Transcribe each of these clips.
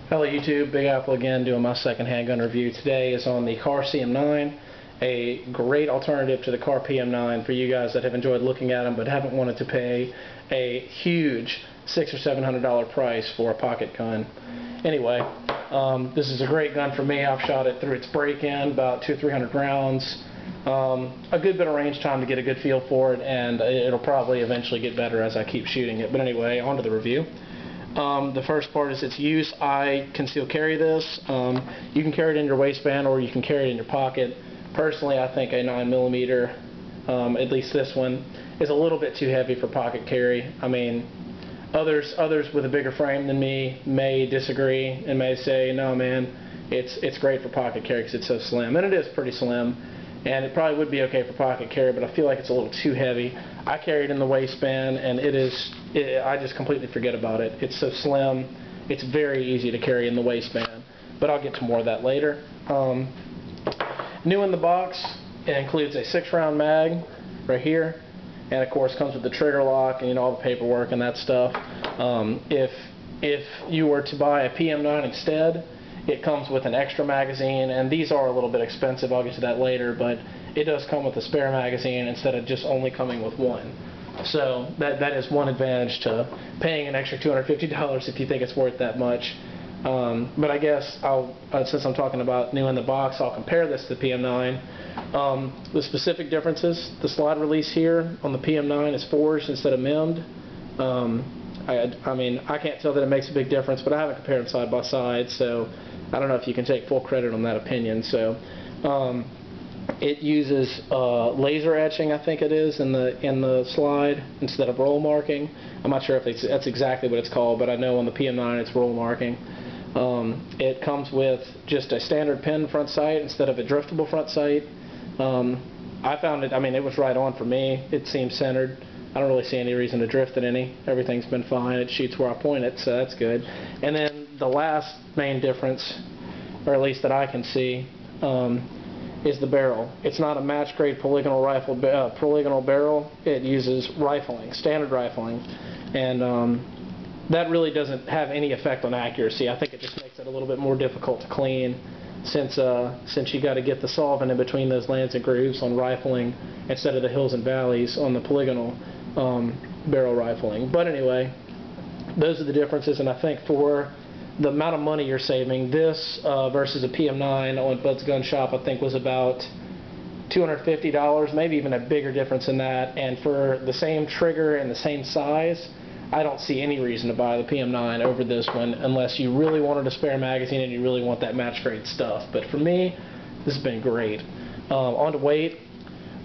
Hello YouTube, Big Apple again doing my second handgun review. Today is on the Kahr CM9, a great alternative to the Kahr PM9 for you guys that have enjoyed looking at them but haven't wanted to pay a huge $600 or $700 price for a pocket gun. Anyway, this is a great gun for me. I've shot it through its break-in, about 200 or 300 rounds. A good bit of range time to get a good feel for it, and it'll probably eventually get better as I keep shooting it. But anyway, on to the review. The first part is its use. I can still carry this. You can carry it in your waistband or you can carry it in your pocket. Personally, I think a 9mm, at least this one, is a little bit too heavy for pocket carry. I mean, others with a bigger frame than me may disagree and may say, no man, it's great for pocket carry because it's so slim. And it is pretty slim. And it probably would be okay for pocket carry, but I feel like it's a little too heavy. I carry it in the waistband, and I just completely forget about it. It's so slim, it's very easy to carry in the waistband, but I'll get to more of that later. New in the box, it includes a 6-round mag right here, and of course comes with the trigger lock and all the paperwork and that stuff. If you were to buy a PM9 instead, it comes with an extra magazine, and these are a little bit expensive. I'll get to that later, but it does come with a spare magazine instead of just only coming with one. So that is one advantage to paying an extra $250 if you think it's worth that much. But I guess since I'm talking about new in the box, I'll compare this to the PM9. The specific differences: the slide release here on the PM9 is forged instead of MIM'd. I mean, I can't tell that it makes a big difference, but I haven't compared them side by side, so I don't know if you can take full credit on that opinion. So it uses laser etching, I think it is, in the slide instead of roll marking. I'm not sure if that's exactly what it's called, but I know on the PM9 it's roll marking. It comes with just a standard pin front sight instead of a driftable front sight. I found it, I mean, it was right on for me. It seems centered. I don't really see any reason to drift it any. Everything's been fine. It shoots where I point it, so that's good. And then the last main difference, or at least that I can see, is the barrel. It's not a match-grade polygonal barrel. It uses rifling, standard rifling, and that really doesn't have any effect on accuracy. I think it just makes it a little bit more difficult to clean, since you got to get the solvent in between those lands and grooves on rifling instead of the hills and valleys on the polygonal barrel rifling. But anyway, those are the differences, and I think for the amount of money you're saving, this versus a PM9 on Bud's Gun Shop, I think was about $250, maybe even a bigger difference in that. And for the same trigger and the same size, I don't see any reason to buy the PM9 over this one unless you really wanted a spare magazine and you really want that match grade stuff. But for me, this has been great. On to weight,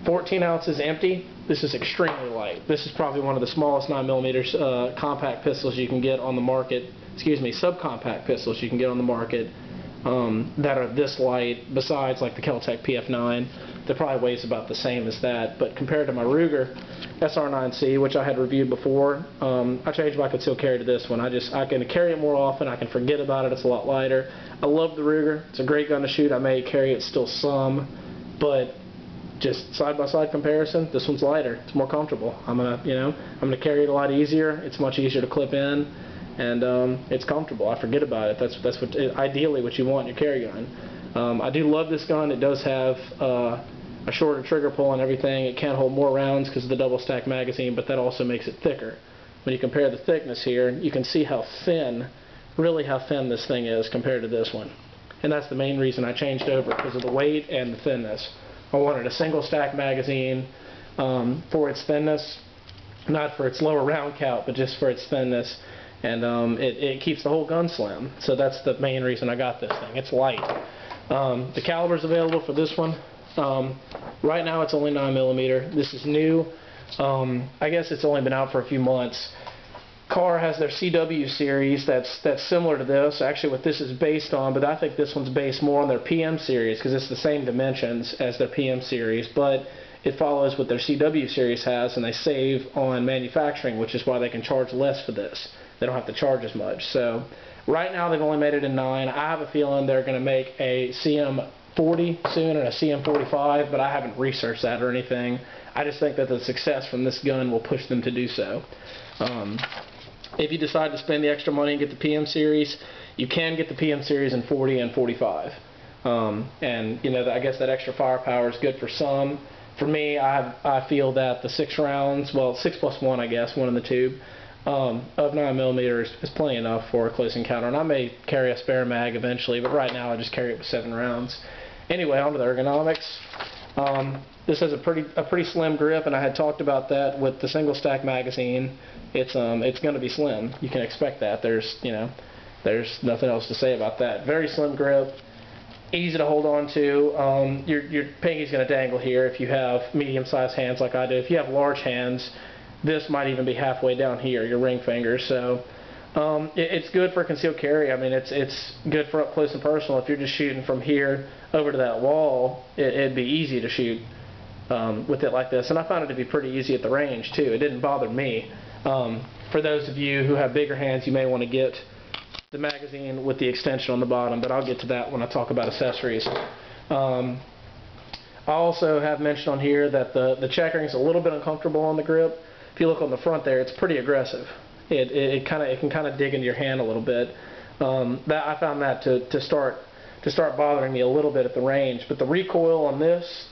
14 ounces empty. This is extremely light. This is probably one of the smallest 9mm compact pistols you can get on the market. Excuse me, subcompact pistols you can get on the market that are this light, besides like the Kel-Tec PF9 that probably weighs about the same as that. But compared to my Ruger SR9C, which I had reviewed before, I changed my concealed carry to this one. I can carry it more often. I can forget about it. It's a lot lighter. I love the Ruger. It's a great gun to shoot. I may carry it still some, but just side-by-side comparison, this one's lighter. It's more comfortable. I'm gonna carry it a lot easier. It's much easier to clip in, and it's comfortable. I forget about it. That's ideally what you want in your carry gun. I do love this gun. It does have a shorter trigger pull and everything. It can hold more rounds because of the double stack magazine, but that also makes it thicker. When you compare the thickness here, you can see how thin, really how thin this thing is compared to this one. And that's the main reason I changed over, because of the weight and the thinness. I wanted a single stack magazine for its thinness, not for its lower round count, but just for its thinness. And it keeps the whole gun slim. So that's the main reason I got this thing. It's light. The caliber's available for this one. Right now it's only 9mm. This is new. I guess it's only been out for a few months. Kahr has their CW series that's similar to this. Actually, what this is based on, but I think this one's based more on their PM series because it's the same dimensions as their PM series, but it follows what their CW series has, and they save on manufacturing, which is why they can charge less for this. They don't have to charge as much. So right now they've only made it in 9. I have a feeling they're going to make a CM40 soon and a CM45, but I haven't researched that or anything. I just think that the success from this gun will push them to do so. If you decide to spend the extra money and get the PM series, you can get the PM series in 40 and 45. And you know, I guess that extra firepower is good for some. For me, I feel that the 6 rounds, well, 6+1, I guess, one in the tube, of 9mm is plenty enough for a close encounter. And I may carry a spare mag eventually, but right now I just carry it with 7 rounds. Anyway, on to the ergonomics. This has a pretty slim grip, and I had talked about that with the single stack magazine. It's going to be slim. You can expect that. There's nothing else to say about that. Very slim grip, easy to hold on to. Your pinky's going to dangle here if you have medium-sized hands like I do. If you have large hands, this might even be halfway down here, your ring finger. So it's good for concealed carry. I mean, it's good for up close and personal. If you're just shooting from here over to that wall, it'd be easy to shoot with it like this. And I found it to be pretty easy at the range too. It didn't bother me. For those of you who have bigger hands, you may want to get the magazine with the extension on the bottom, but I'll get to that when I talk about accessories. I also have mentioned on here that the checkering is a little bit uncomfortable on the grip. If you look on the front there, it's pretty aggressive. It can kind of dig into your hand a little bit. I found that to start bothering me a little bit at the range. But the recoil on this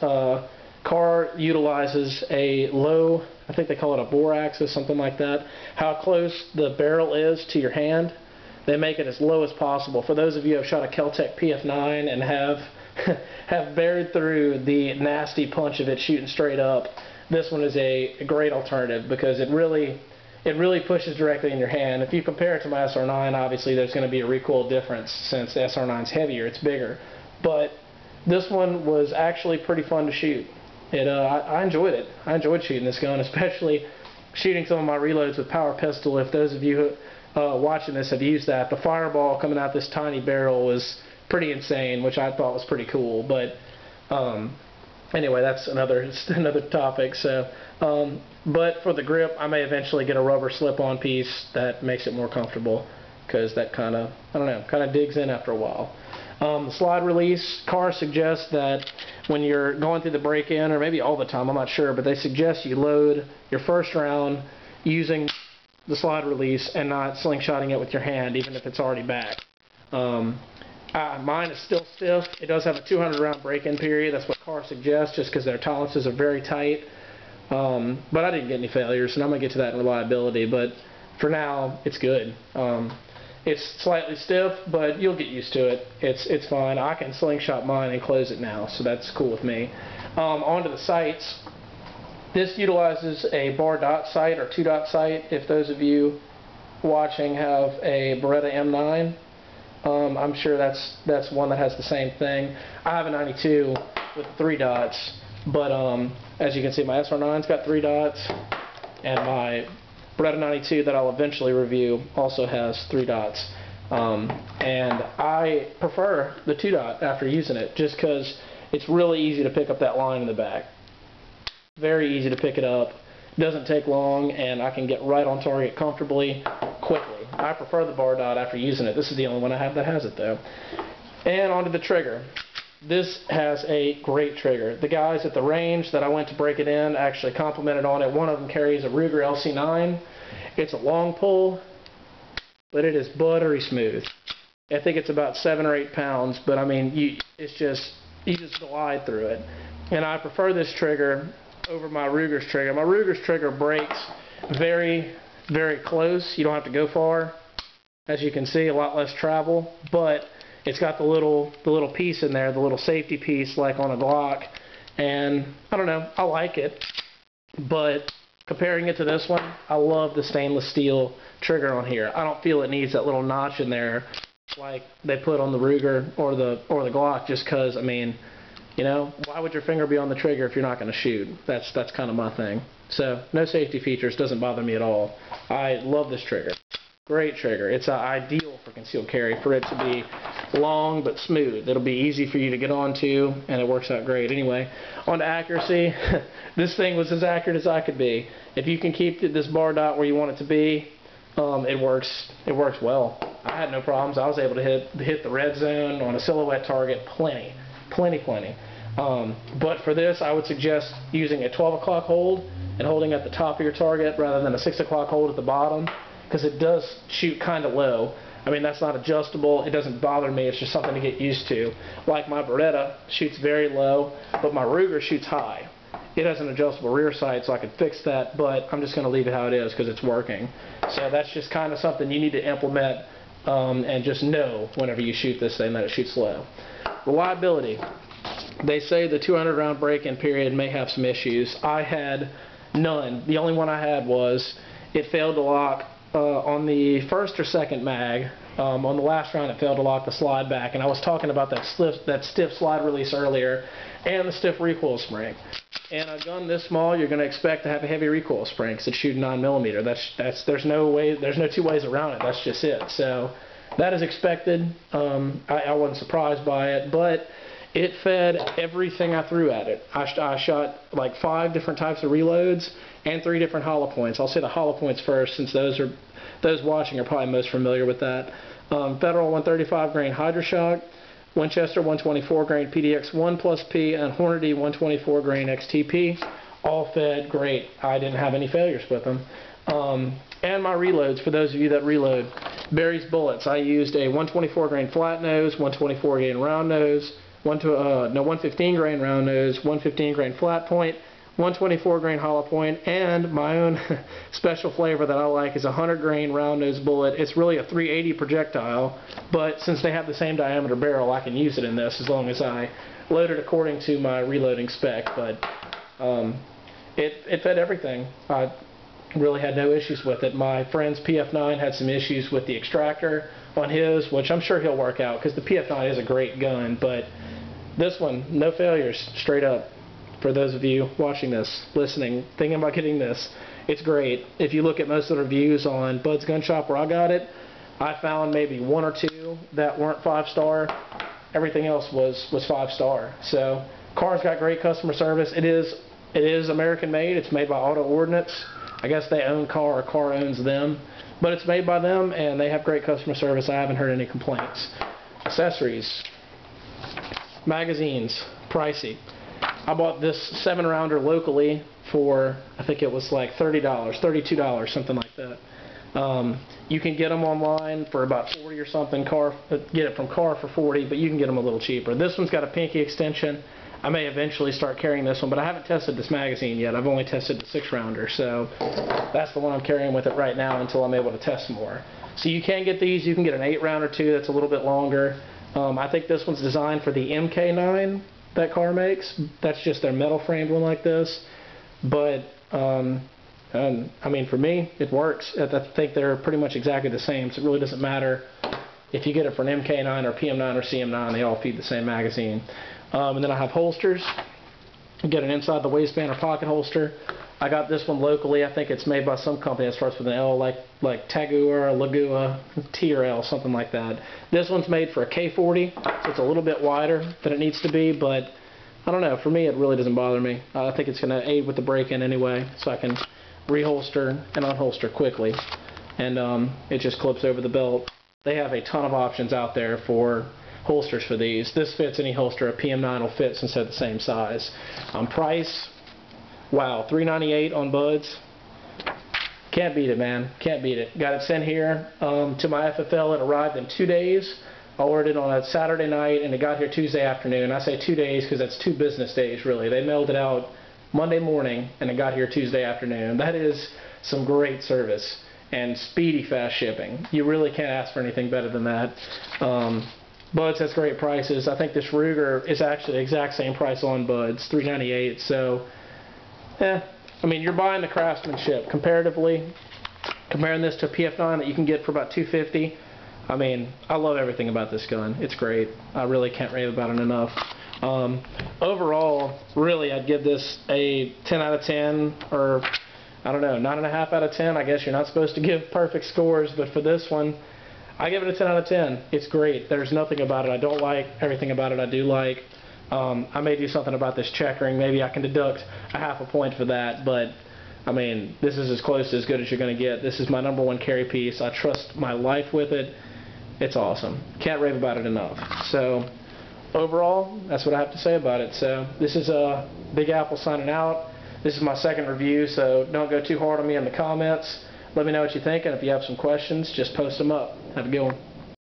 Kahr utilizes a low, I think they call it a bore axis, something like that. How close the barrel is to your hand, they make it as low as possible. For those of you who have shot a Keltec PF9 and have buried through the nasty punch of it shooting straight up, this one is a great alternative because it really pushes directly in your hand. If you compare it to my SR9, obviously there's going to be a recoil difference since the SR9's heavier, it's bigger. But this one was actually pretty fun to shoot. I enjoyed it. I enjoyed shooting this gun, especially shooting some of my reloads with power pistol. If those of you watching this have used that, the fireball coming out this tiny barrel was pretty insane, which I thought was pretty cool. But anyway, that's another topic. So, but for the grip, I may eventually get a rubber slip-on piece that makes it more comfortable because that kind of digs in after a while. The slide release, Kahr suggests that when you're going through the break-in, or maybe all the time, I'm not sure, but they suggest you load your first round using the slide release and not slingshotting it with your hand, even if it's already back. Mine is still stiff. It does have a 200 round break-in period. That's what Kahr suggests, just because their tolerances are very tight. But I didn't get any failures, and I'm going to get to that in reliability. But for now, it's good. It's slightly stiff, but you'll get used to it. It's fine. I can slingshot mine and close it now, so that's cool with me. On to the sights. This utilizes a bar dot sight or 2-dot sight. If those of you watching have a Beretta M9, I'm sure that's one that has the same thing. I have a 92 with 3 dots, but as you can see, my SR9's got 3 dots, and my Beretta 92 that I'll eventually review also has 3 dots. And I prefer the 2-dot after using it, just because it's really easy to pick up that line in the back. Very easy to pick it up. Doesn't take long, and I can get right on target comfortably, quickly. I prefer the bar dot after using it. This is the only one I have that has it, though. And onto the trigger. This has a great trigger. The guys at the range that I went to break it in actually complimented on it. One of them carries a Ruger LC9. It's a long pull, but it is buttery smooth. I think it's about 7 or 8 pounds, but I mean, you just glide through it. And I prefer this trigger over my Ruger's trigger. My Ruger's trigger breaks very, very close. You don't have to go far. As you can see, a lot less travel, but it's got the little piece in there, the little safety piece like on a Glock, and I don't know, I like it. But comparing it to this one, I love the stainless steel trigger on here. I don't feel it needs that little notch in there like they put on the Ruger or the Glock, just because, I mean, you know, why would your finger be on the trigger if you're not going to shoot? That's kind of my thing. So, no safety features, doesn't bother me at all. I love this trigger. Great trigger. It's ideal for concealed carry, for it to be long but smooth. It'll be easy for you to get onto, and it works out great. Anyway, on to accuracy. This thing was as accurate as I could be. If you can keep this bar dot where you want it to be, it works well. I had no problems. I was able to hit the red zone on a silhouette target plenty. But for this, I would suggest using a 12 o'clock hold and holding at the top of your target rather than a 6 o'clock hold at the bottom, because it does shoot kind of low. I mean, that's not adjustable. It doesn't bother me. It's just something to get used to. Like my Beretta shoots very low, but my Ruger shoots high. It has an adjustable rear sight, so I could fix that, but I'm just going to leave it how it is because it's working. So that's just kind of something you need to implement and just know whenever you shoot this thing that it shoots low. Reliability. They say the 200 round break-in period may have some issues. I had none. The only one I had was it failed to lock on the first or second mag. On the last round it failed to lock the slide back, and I was talking about that stiff slide release earlier and the stiff recoil spring. And a gun this small, you're going to expect to have a heavy recoil spring because it's shooting 9mm. There's no two ways around it. That's just it. So that is expected. I wasn't surprised by it, but it fed everything I threw at it. I shot like 5 different types of reloads and 3 different hollow points. I'll say the hollow points first, since those watching are probably most familiar with that. Federal 135 grain Hydroshock, Winchester 124 grain PDX1 plus P, and Hornady 124 grain XTP, all fed great. I didn't have any failures with them. And my reloads, for those of you that reload, Barry's bullets. I used a 124 grain flat nose, 124 grain round nose, 115 grain round nose, 115 grain flat point, 124 grain hollow point, and my own special flavor that I like is a 100 grain round nose bullet. It's really a 380 projectile, but since they have the same diameter barrel, I can use it in this as long as I load it according to my reloading spec. But it fed everything. I really had no issues with it. My friend's PF9 had some issues with the extractor on his, which I'm sure he'll work out because the PF9 is a great gun, but this one, no failures, straight up. For those of you watching this, listening, thinking about getting this, it's great. If you look at most of the reviews on Bud's Gun Shop where I got it, I found maybe 1 or 2 that weren't 5-star. Everything else was 5-star. So Kahr's got great customer service. It is American made. It's made by Auto Ordnance. I guess they own Kahr or Kahr owns them, but it's made by them and they have great customer service. I haven't heard any complaints. Accessories, magazines, pricey. I bought this 7-rounder locally for, I think it was like $30, $32, something like that. You can get them online for about 40 or something. Get it from Kahr for 40, but you can get them a little cheaper. This one's got a pinky extension. I may eventually start carrying this one, but I haven't tested this magazine yet. I've only tested the 6-rounder, so that's the one I'm carrying with it right now until I'm able to test more. So you can get these. You can get an 8-rounder too that's a little bit longer. I think this one's designed for the MK9 that Kahr makes. That's just their metal framed one like this. But I mean, for me, it works. I think they're pretty much exactly the same, so it really doesn't matter if you get it for an MK9 or PM9 or CM9. They all feed the same magazine. And then I have holsters. You get an inside the waistband or pocket holster. I got this one locally. I think it's made by some company that starts with an L, like Tagua or Lagua, T or L, something like that. This one's made for a K40, so it's a little bit wider than it needs to be, but I don't know. For me, it really doesn't bother me. I think it's going to aid with the break-in anyway, so I can reholster and unholster quickly, and it just clips over the belt. They have a ton of options out there for holsters for these. This fits any holster. A PM9 will fit since they're the same size. Price, wow, $398 on Buds. Can't beat it, man. Can't beat it. Got it sent here to my FFL. It arrived in 2 days. I ordered it on a Saturday night, and it got here Tuesday afternoon. I say 2 days because that's 2 business days, really. They mailed it out Monday morning, and it got here Tuesday afternoon. That is some great service and speedy, fast shipping. You really can't ask for anything better than that. Buds has great prices. I think this Ruger is actually the exact same price on Buds, $398. So, I mean, you're buying the craftsmanship. Comparatively, comparing this to a PF9 that you can get for about $250, I mean, I love everything about this gun. It's great. I really can't rave about it enough. Overall, really, I'd give this a 10 out of 10, or I don't know, 9.5 out of 10. I guess you're not supposed to give perfect scores, but for this one, I give it a 10 out of 10. It's great. There's nothing about it I don't like. Everything about it I do like. I may do something about this checkering. Maybe I can deduct a ½ point for that, but I mean, this is as close to as good as you're going to get. This is my #1 carry piece. I trust my life with it. It's awesome. Can't rave about it enough. So overall, that's what I have to say about it. So this is Big Apple signing out. This is my second review, so don't go too hard on me in the comments. Let me know what you think, and if you have some questions, just post them up. Have a good one.